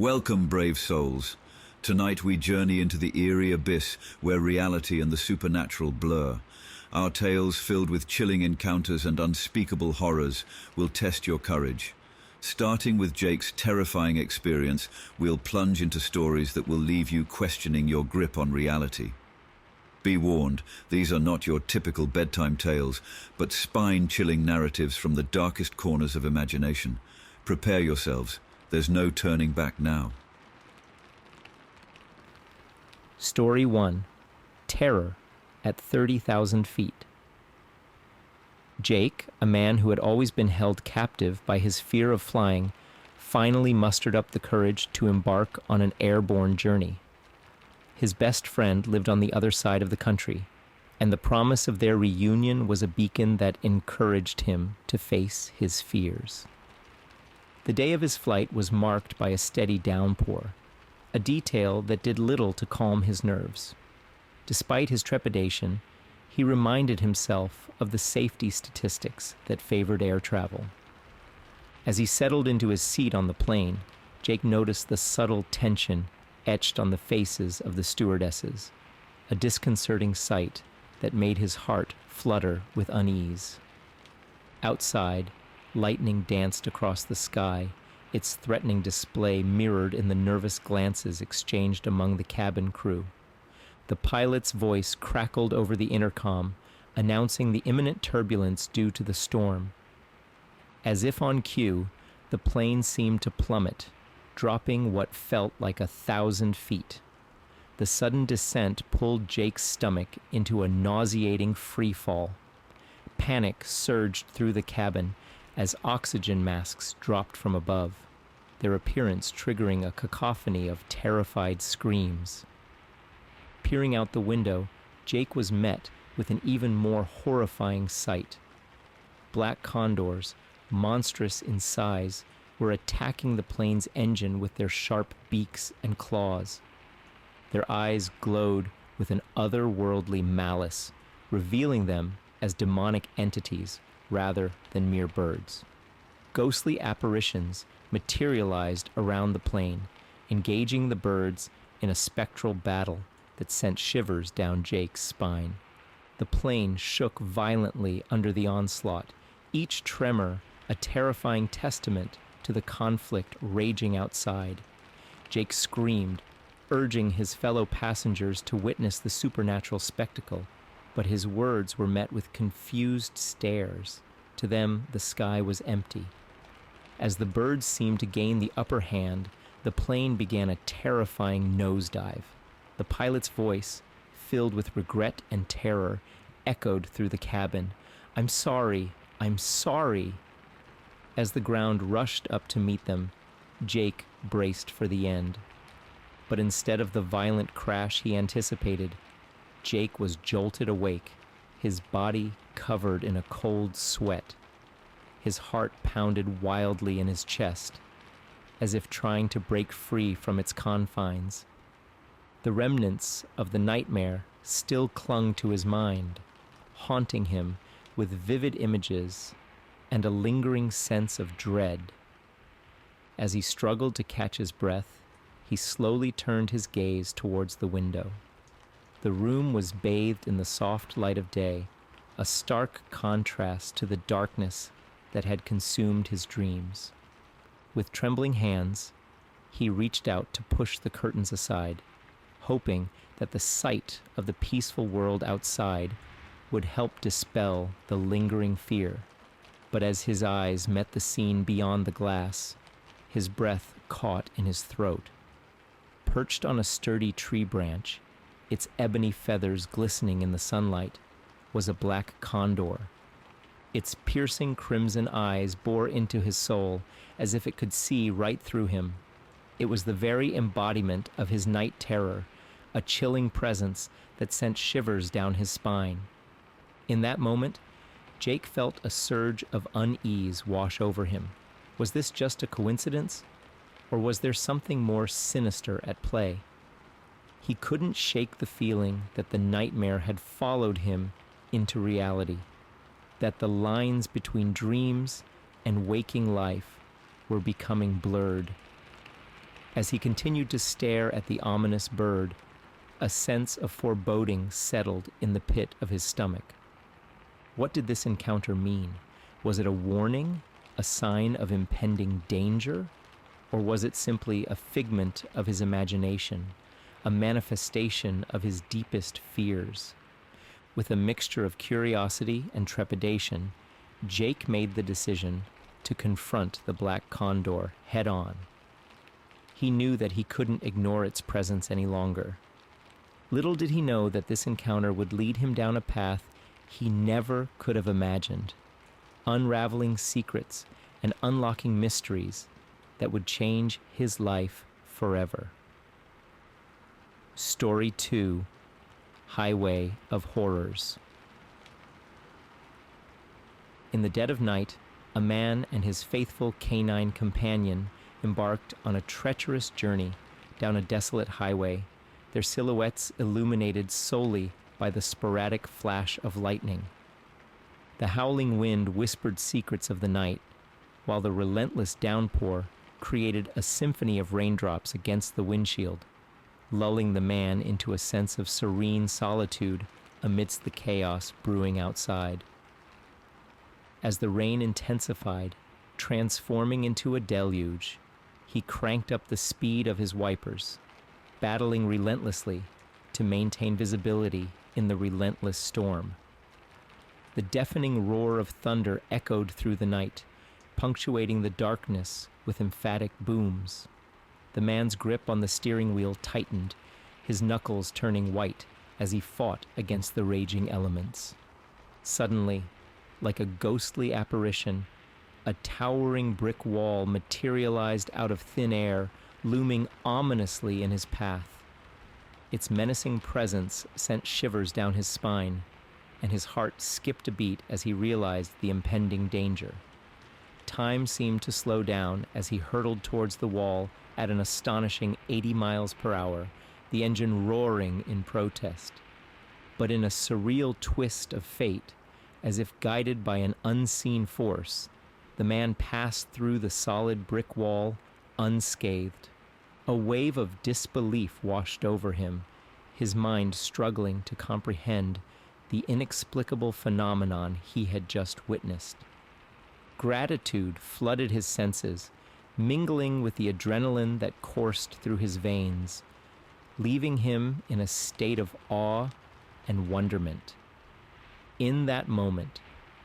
Welcome, brave souls. Tonight we journey into the eerie abyss where reality and the supernatural blur. Our tales, filled with chilling encounters and unspeakable horrors, will test your courage. Starting with Jake's terrifying experience, we'll plunge into stories that will leave you questioning your grip on reality. Be warned, these are not your typical bedtime tales, but spine-chilling narratives from the darkest corners of imagination. Prepare yourselves. There's no turning back now. Story 1. Terror at 30,000 feet. Jake, a man who had always been held captive by his fear of flying, finally mustered up the courage to embark on an airborne journey. His best friend lived on the other side of the country, and the promise of their reunion was a beacon that encouraged him to face his fears. The day of his flight was marked by a steady downpour, a detail that did little to calm his nerves. Despite his trepidation, he reminded himself of the safety statistics that favored air travel. As he settled into his seat on the plane, Jake noticed the subtle tension etched on the faces of the stewardesses, a disconcerting sight that made his heart flutter with unease. Outside, lightning danced across the sky, its threatening display mirrored in the nervous glances exchanged among the cabin crew. The pilot's voice crackled over the intercom, announcing the imminent turbulence due to the storm. As if on cue, the plane seemed to plummet, dropping what felt like 1,000 feet. The sudden descent pulled Jake's stomach into a nauseating free fall. Panic surged through the cabin as oxygen masks dropped from above, their appearance triggering a cacophony of terrified screams. Peering out the window, Jake was met with an even more horrifying sight. Black condors, monstrous in size, were attacking the plane's engine with their sharp beaks and claws. Their eyes glowed with an otherworldly malice, revealing them as demonic entities rather than mere birds. Ghostly apparitions materialized around the plane, engaging the birds in a spectral battle that sent shivers down Jake's spine. The plane shook violently under the onslaught, each tremor a terrifying testament to the conflict raging outside. Jake screamed, urging his fellow passengers to witness the supernatural spectacle, but his words were met with confused stares. To them, the sky was empty. As the birds seemed to gain the upper hand, the plane began a terrifying nosedive. The pilot's voice, filled with regret and terror, echoed through the cabin. "I'm sorry, I'm sorry." As the ground rushed up to meet them, Jake braced for the end. But instead of the violent crash he anticipated, Jake was jolted awake, his body covered in a cold sweat. His heart pounded wildly in his chest, as if trying to break free from its confines. The remnants of the nightmare still clung to his mind, haunting him with vivid images and a lingering sense of dread. As he struggled to catch his breath, he slowly turned his gaze towards the window. The room was bathed in the soft light of day, a stark contrast to the darkness that had consumed his dreams. With trembling hands, he reached out to push the curtains aside, hoping that the sight of the peaceful world outside would help dispel the lingering fear. But as his eyes met the scene beyond the glass, his breath caught in his throat. Perched on a sturdy tree branch, its ebony feathers glistening in the sunlight, was a black condor. Its piercing crimson eyes bore into his soul as if it could see right through him. It was the very embodiment of his night terror, a chilling presence that sent shivers down his spine. In that moment, Jake felt a surge of unease wash over him. Was this just a coincidence? Or was there something more sinister at play? He couldn't shake the feeling that the nightmare had followed him into reality, that the lines between dreams and waking life were becoming blurred. As he continued to stare at the ominous bird, a sense of foreboding settled in the pit of his stomach. What did this encounter mean? Was it a warning, a sign of impending danger? Or was it simply a figment of his imagination, a manifestation of his deepest fears? With a mixture of curiosity and trepidation, Jake made the decision to confront the black condor head-on. He knew that he couldn't ignore its presence any longer. Little did he know that this encounter would lead him down a path he never could have imagined, unraveling secrets and unlocking mysteries that would change his life forever. Story 2: Highway of Horrors. In the dead of night, a man and his faithful canine companion embarked on a treacherous journey down a desolate highway, their silhouettes illuminated solely by the sporadic flash of lightning. The howling wind whispered secrets of the night, while the relentless downpour created a symphony of raindrops against the windshield, lulling the man into a sense of serene solitude amidst the chaos brewing outside. As the rain intensified, transforming into a deluge, he cranked up the speed of his wipers, battling relentlessly to maintain visibility in the relentless storm. The deafening roar of thunder echoed through the night, punctuating the darkness with emphatic booms. The man's grip on the steering wheel tightened, his knuckles turning white as he fought against the raging elements. Suddenly, like a ghostly apparition, a towering brick wall materialized out of thin air, looming ominously in his path. Its menacing presence sent shivers down his spine, and his heart skipped a beat as he realized the impending danger. Time seemed to slow down as he hurtled towards the wall at an astonishing 80 miles per hour, the engine roaring in protest. But in a surreal twist of fate, as if guided by an unseen force, the man passed through the solid brick wall unscathed. A wave of disbelief washed over him, his mind struggling to comprehend the inexplicable phenomenon he had just witnessed. Gratitude flooded his senses, mingling with the adrenaline that coursed through his veins, leaving him in a state of awe and wonderment. In that moment,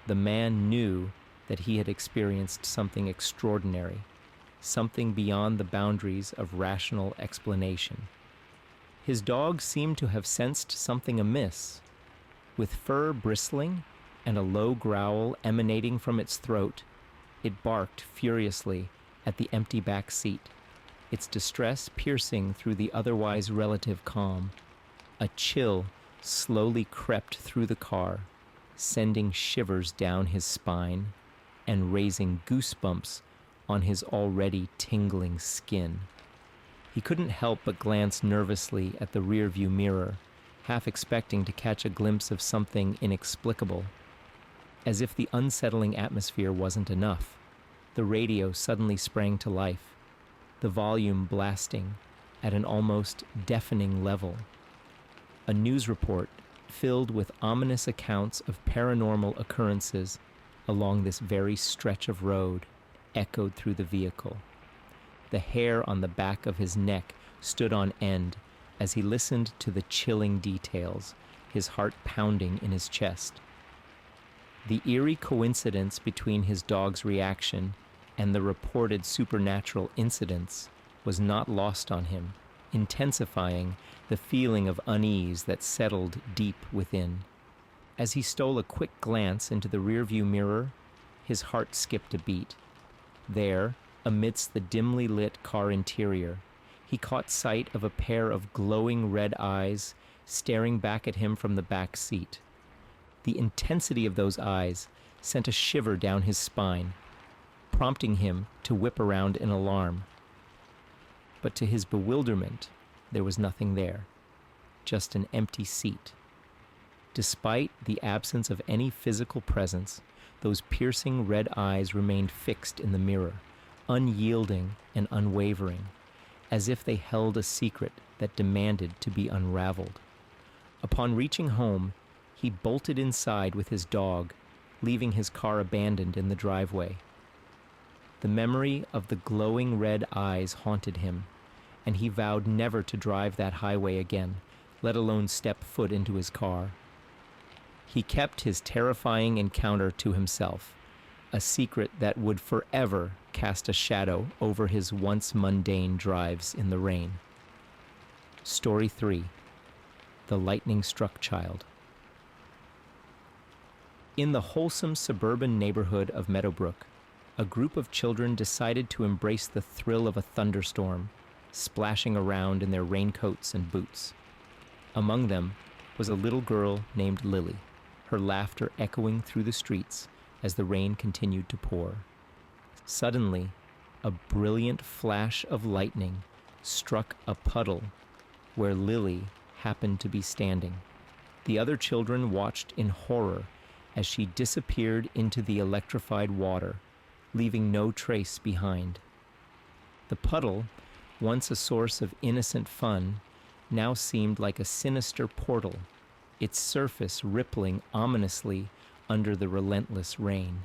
the man knew that he had experienced something extraordinary, something beyond the boundaries of rational explanation. His dog seemed to have sensed something amiss. With fur bristling and a low growl emanating from its throat, it barked furiously at the empty back seat, its distress piercing through the otherwise relative calm. A chill slowly crept through the car, sending shivers down his spine and raising goosebumps on his already tingling skin. He couldn't help but glance nervously at the rearview mirror, half expecting to catch a glimpse of something inexplicable. As if the unsettling atmosphere wasn't enough, the radio suddenly sprang to life, the volume blasting at an almost deafening level. A news report filled with ominous accounts of paranormal occurrences along this very stretch of road echoed through the vehicle. The hair on the back of his neck stood on end as he listened to the chilling details, his heart pounding in his chest. The eerie coincidence between his dog's reaction and the reported supernatural incidents was not lost on him, intensifying the feeling of unease that settled deep within. As he stole a quick glance into the rearview mirror, his heart skipped a beat. There, amidst the dimly lit car interior, he caught sight of a pair of glowing red eyes staring back at him from the back seat. The intensity of those eyes sent a shiver down his spine, prompting him to whip around in alarm. But to his bewilderment, there was nothing there, just an empty seat. Despite the absence of any physical presence, those piercing red eyes remained fixed in the mirror, unyielding and unwavering. as if they held a secret that demanded to be unraveled. Upon reaching home, he bolted inside with his dog, leaving his car abandoned in the driveway. The memory of the glowing red eyes haunted him, and he vowed never to drive that highway again, let alone step foot into his car. He kept his terrifying encounter to himself, a secret that would forever cast a shadow over his once mundane drives in the rain. Story 3: The Lightning-Struck Child. In the wholesome suburban neighborhood of Meadowbrook, a group of children decided to embrace the thrill of a thunderstorm, splashing around in their raincoats and boots. Among them was a little girl named Lily, her laughter echoing through the streets as the rain continued to pour. Suddenly, a brilliant flash of lightning struck a puddle where Lily happened to be standing. The other children watched in horror as she disappeared into the electrified water, leaving no trace behind. The puddle, once a source of innocent fun, now seemed like a sinister portal, its surface rippling ominously under the relentless rain.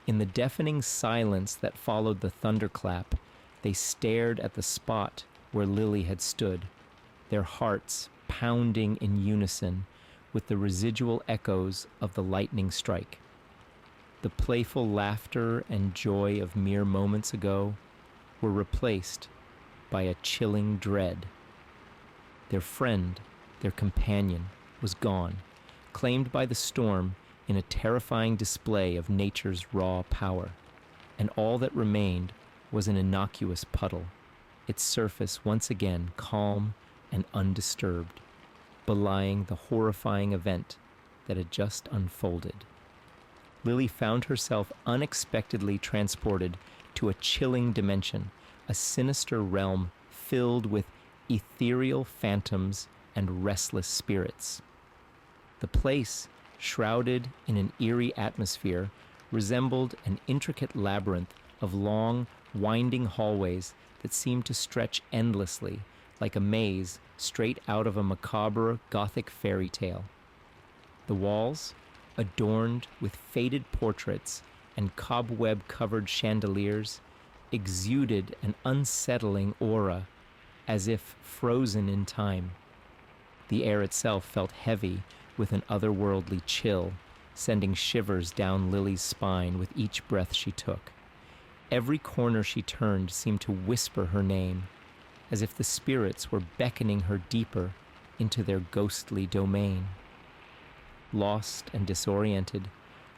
In the deafening silence that followed the thunderclap, they stared at the spot where Lily had stood, their hearts pounding in unison with the residual echoes of the lightning strike. The playful laughter and joy of mere moments ago were replaced by a chilling dread. Their friend, their companion, was gone, claimed by the storm in a terrifying display of nature's raw power, and all that remained was an innocuous puddle, its surface once again calm and undisturbed, belying the horrifying event that had just unfolded. Lily found herself unexpectedly transported to a chilling dimension, a sinister realm filled with ethereal phantoms and restless spirits. The place, shrouded in an eerie atmosphere, resembled an intricate labyrinth of long, winding hallways that seemed to stretch endlessly, like a maze straight out of a macabre Gothic fairy tale. The walls, adorned with faded portraits and cobweb-covered chandeliers, exuded an unsettling aura, as if frozen in time. The air itself felt heavy with an otherworldly chill, sending shivers down Lily's spine with each breath she took. Every corner she turned seemed to whisper her name, as if the spirits were beckoning her deeper into their ghostly domain. Lost and disoriented,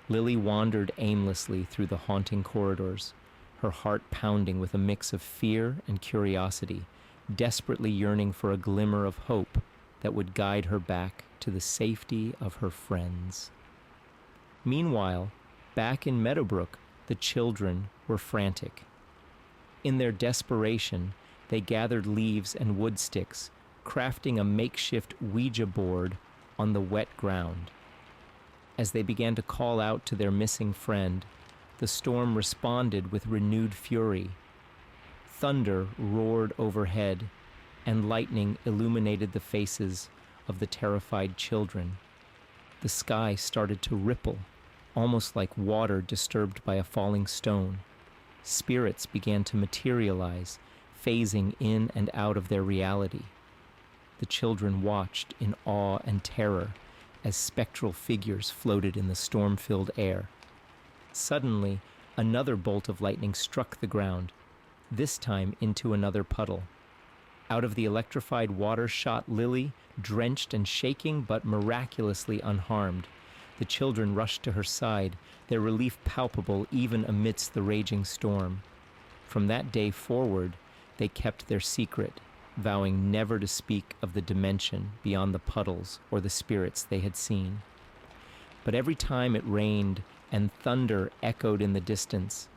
Lily wandered aimlessly through the haunting corridors, her heart pounding with a mix of fear and curiosity, desperately yearning for a glimmer of hope that would guide her back to the safety of her friends. Meanwhile, back in Meadowbrook, the children were frantic. In their desperation, they gathered leaves and wood sticks, crafting a makeshift Ouija board on the wet ground. As they began to call out to their missing friend, the storm responded with renewed fury. Thunder roared overhead, and lightning illuminated the faces of the terrified children. The sky started to ripple, almost like water disturbed by a falling stone. Spirits began to materialize, phasing in and out of their reality. The children watched in awe and terror as spectral figures floated in the storm-filled air. Suddenly, another bolt of lightning struck the ground, this time into another puddle. Out of the electrified water shot Lily, drenched and shaking but miraculously unharmed. The children rushed to her side, their relief palpable even amidst the raging storm. From that day forward, they kept their secret, vowing never to speak of the dimension beyond the puddles or the spirits they had seen. But every time it rained and thunder echoed in the distance,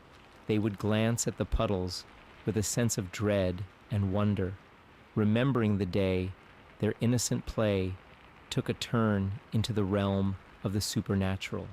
they would glance at the puddles with a sense of dread and wonder, remembering the day their innocent play took a turn into the realm of the supernatural.